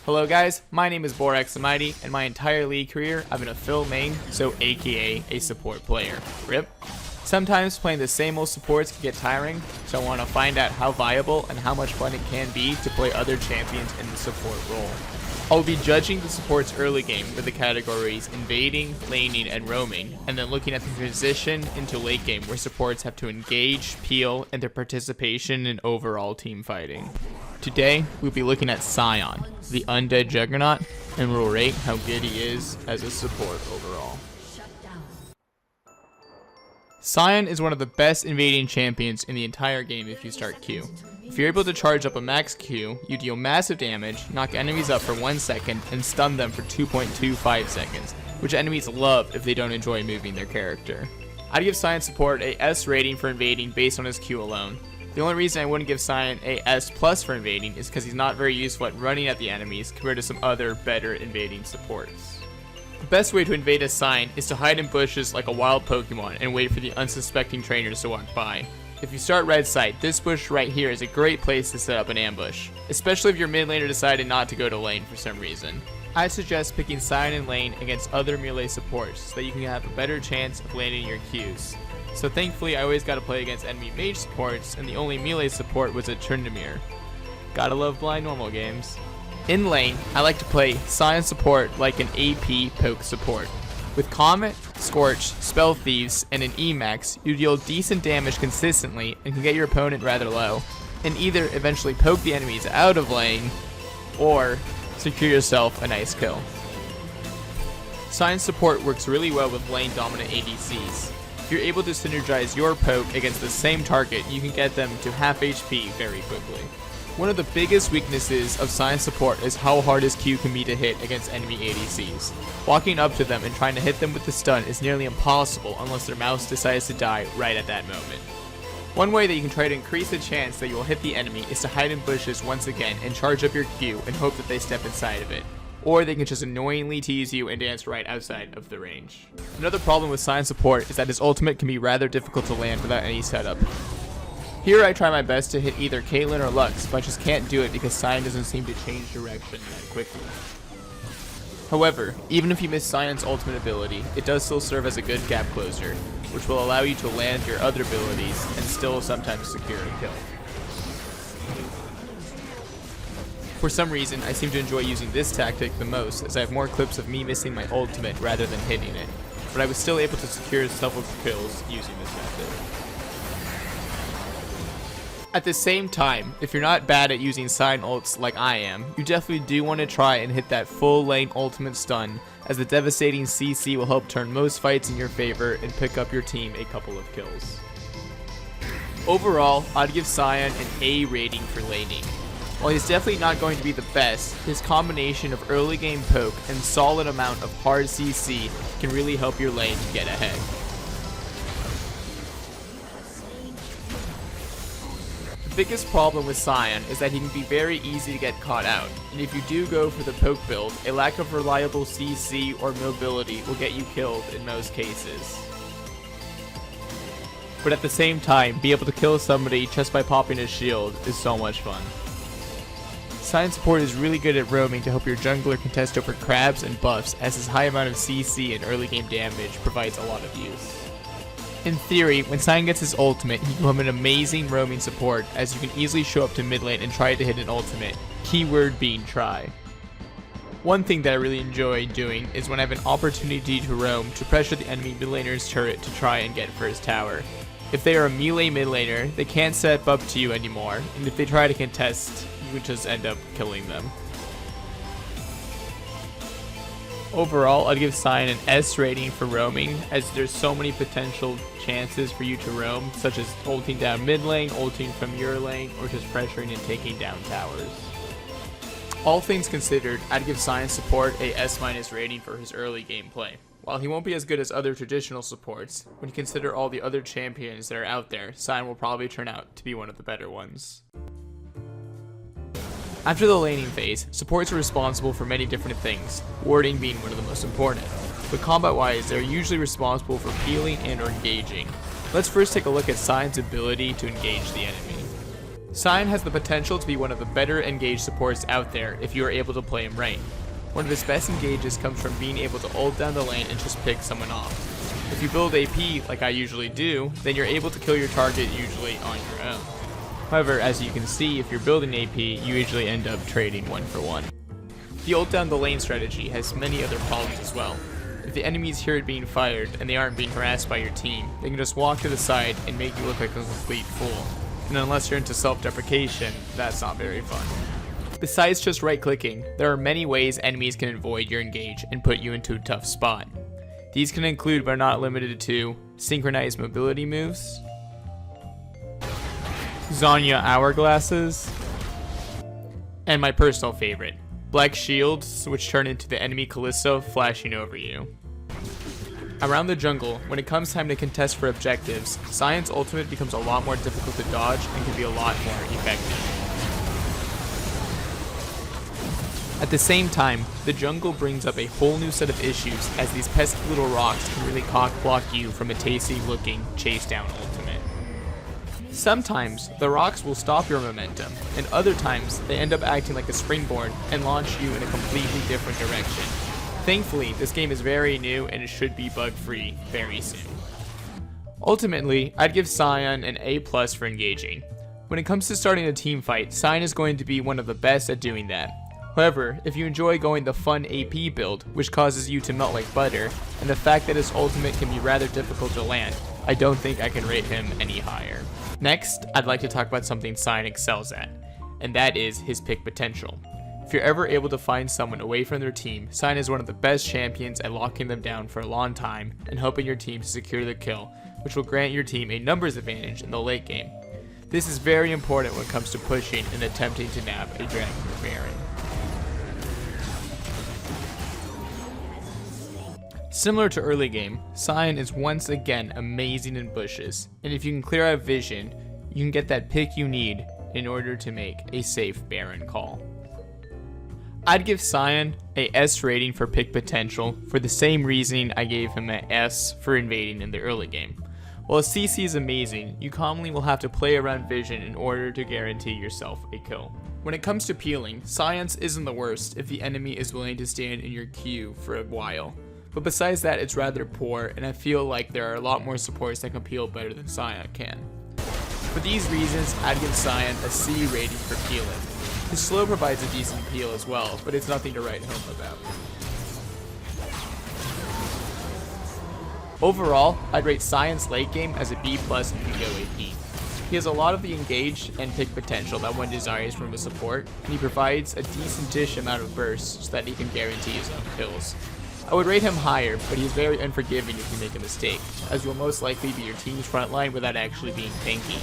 Hello guys, my name is Borax and my entire league career I've been a fill main, so aka a support player. RIP. Sometimes playing the same old supports can get tiring, so I want to find out how viable and how much fun it can be to play other champions in the support role. I'll be judging the support's early game with the categories invading, laning, and roaming, and then looking at the transition into late game where supports have to engage, peel, and their participation in overall team fighting. Today, we'll be looking at Sion, the undead juggernaut, and we'll rate how good he is as a support overall. Sion is one of the best invading champions in the entire game if you start Q. If you're able to charge up a max Q, you deal massive damage, knock enemies up for 1 second, and stun them for 2.25 seconds, which enemies love if they don't enjoy moving their character. I'd give Sion Support a S rating for invading based on his Q alone. The only reason I wouldn't give Sion a S+ for invading is because he's not very useful at running at the enemies compared to some other better invading supports. The best way to invade a Sion is to hide in bushes like a wild Pokemon and wait for the unsuspecting trainers to walk by. If you start red side, this bush right here is a great place to set up an ambush, especially if your mid laner decided not to go to lane for some reason. I suggest picking Sion in lane against other melee supports so that you can have a better chance of landing your Qs. So thankfully I always got to play against enemy mage supports, and the only melee support was a Tryndamere. Gotta love blind normal games. In lane, I like to play Sion Support like an AP poke support. With Comet, Scorch, Spell Thieves, and an Emax, you deal decent damage consistently and can get your opponent rather low, and either eventually poke the enemies out of lane, or secure yourself a nice kill. Sion Support works really well with lane dominant ADCs. If you're able to synergize your poke against the same target, you can get them to half HP very quickly. One of the biggest weaknesses of Sion Support is how hard his Q can be to hit against enemy ADCs. Walking up to them and trying to hit them with the stun is nearly impossible unless their mouse decides to die right at that moment. One way that you can try to increase the chance that you will hit the enemy is to hide in bushes once again and charge up your Q and hope that they step inside of it. Or they can just annoyingly tease you and dance right outside of the range. Another problem with Sion Support is that his ultimate can be rather difficult to land without any setup. Here I try my best to hit either Caitlyn or Lux, but I just can't do it because Sion doesn't seem to change direction that quickly. However, even if you miss Sion's ultimate ability, it does still serve as a good gap closer, which will allow you to land your other abilities and still sometimes secure a kill. For some reason, I seem to enjoy using this tactic the most, as I have more clips of me missing my ultimate rather than hitting it, but I was still able to secure several kills using this method. At the same time, if you're not bad at using Sion ults like I am, you definitely do want to try and hit that full lane ultimate stun, as the devastating CC will help turn most fights in your favor and pick up your team a couple of kills. Overall, I'd give Sion an A rating for laning. While he's definitely not going to be the best, his combination of early game poke and solid amount of hard CC can really help your lane get ahead. The biggest problem with Sion is that he can be very easy to get caught out, and if you do go for the poke build, a lack of reliable CC or mobility will get you killed in most cases. But at the same time, be able to kill somebody just by popping his shield is so much fun. Sion Support is really good at roaming to help your jungler contest over crabs and buffs, as his high amount of CC and early game damage provides a lot of use. In theory, when Sion gets his ultimate, he can become an amazing roaming support, as you can easily show up to mid lane and try to hit an ultimate, keyword being try. One thing that I really enjoy doing is when I have an opportunity to roam to pressure the enemy mid laner's turret to try and get first tower. If they are a melee mid laner, they can't step up to you anymore, and if they try to contest, you would just end up killing them. Overall, I'd give Sion an S rating for roaming, as there's so many potential chances for you to roam, such as ulting down mid lane, ulting from your lane, or just pressuring and taking down towers. All things considered, I'd give Sion Support a S- rating for his early gameplay. While he won't be as good as other traditional supports, when you consider all the other champions that are out there, Sion will probably turn out to be one of the better ones. After the laning phase, supports are responsible for many different things, warding being one of the most important. But combat-wise, they're usually responsible for peeling and or engaging. Let's first take a look at Sion's ability to engage the enemy. Sion has the potential to be one of the better engaged supports out there if you are able to play him right. One of his best engages comes from being able to ult down the lane and just pick someone off. If you build AP like I usually do, then you're able to kill your target usually on your own. However, as you can see, if you're building AP, you usually end up trading 1-for-1. The ult down the lane strategy has many other problems as well. If the enemies hear it being fired and they aren't being harassed by your team, they can just walk to the side and make you look like a complete fool. And unless you're into self-deprecation, that's not very fun. Besides just right-clicking, there are many ways enemies can avoid your engage and put you into a tough spot. These can include but are not limited to synchronized mobility moves, Zanya hourglasses, and my personal favorite, black shields, which turn into the enemy Callisto flashing over you. Around the jungle, when it comes time to contest for objectives, Sion's ultimate becomes a lot more difficult to dodge and can be a lot more effective. At the same time, the jungle brings up a whole new set of issues as these pesky little rocks can really cock block you from a tasty looking chase down ultimate. Sometimes, the rocks will stop your momentum, and other times, they end up acting like a springboard and launch you in a completely different direction. Thankfully, this game is very new and it should be bug-free very soon. Ultimately, I'd give Sion an A+ for engaging. When it comes to starting a team fight, Sion is going to be one of the best at doing that. However, if you enjoy going the fun AP build, which causes you to melt like butter, and the fact that his ultimate can be rather difficult to land, I don't think I can rate him any higher. Next, I'd like to talk about something Sion excels at, and that is his pick potential. If you're ever able to find someone away from their team, Sion is one of the best champions at locking them down for a long time and helping your team to secure the kill, which will grant your team a numbers advantage in the late game. This is very important when it comes to pushing and attempting to nab a dragon or baron. Similar to early game, Sion is once again amazing in bushes, and if you can clear out vision, you can get that pick you need in order to make a safe baron call. I'd give Sion a S rating for pick potential for the same reasoning I gave him an S for invading in the early game. While his CC is amazing, you commonly will have to play around vision in order to guarantee yourself a kill. When it comes to peeling, Sion's isn't the worst if the enemy is willing to stand in your queue for a while. But besides that, it's rather poor, and I feel like there are a lot more supports that can peel better than Sion can. For these reasons, I'd give Sion a C rating for peeling. His slow provides a decent peel as well, but it's nothing to write home about. Overall, I'd rate Sion's late game as a B+ if you go AP. He has a lot of the engaged and pick potential that one desires from a support, and he provides a decent-ish amount of bursts so that he can guarantee his own kills. I would rate him higher, but he is very unforgiving if you make a mistake, as he will most likely be your team's frontline without actually being tanky.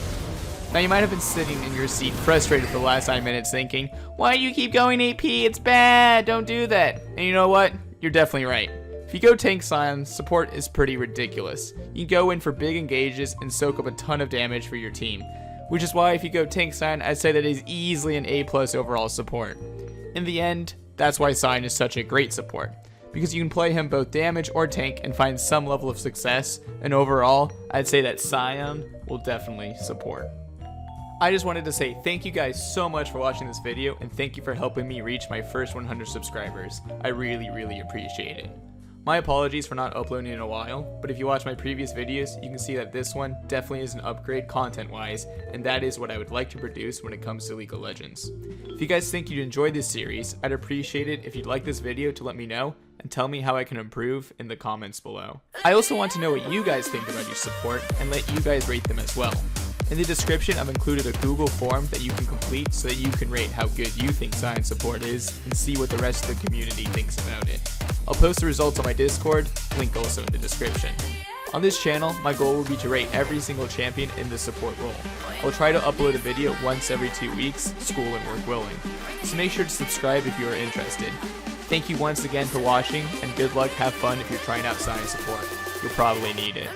Now you might have been sitting in your seat frustrated for the last 9 minutes thinking, why do you keep going AP? It's bad, don't do that. And you know what? You're definitely right. If you go Tank Sion, support is pretty ridiculous. You can go in for big engages and soak up a ton of damage for your team, which is why if you go Tank Sion, I'd say that he's easily an A+ overall support. In the end, that's why Sion is such a great support, because you can play him both damage or tank and find some level of success, and overall, I'd say that Sion will definitely support. I just wanted to say thank you guys so much for watching this video, and thank you for helping me reach my first 100 subscribers. I really appreciate it. My apologies for not uploading in a while, but if you watch my previous videos, you can see that this one definitely is an upgrade content-wise, and that is what I would like to produce when it comes to League of Legends. If you guys think you'd enjoy this series, I'd appreciate it if you'd like this video to let me know, and tell me how I can improve in the comments below. I also want to know what you guys think about your support, and let you guys rate them as well. In the description, I've included a Google form that you can complete so that you can rate how good you think Sion support is and see what the rest of the community thinks about it. I'll post the results on my Discord, link also in the description. On this channel, my goal will be to rate every single champion in the support role. I'll try to upload a video once every 2 weeks, school and work willing. So make sure to subscribe if you are interested. Thank you once again for watching, and good luck, have fun if you're trying out Sion support. You'll probably need it.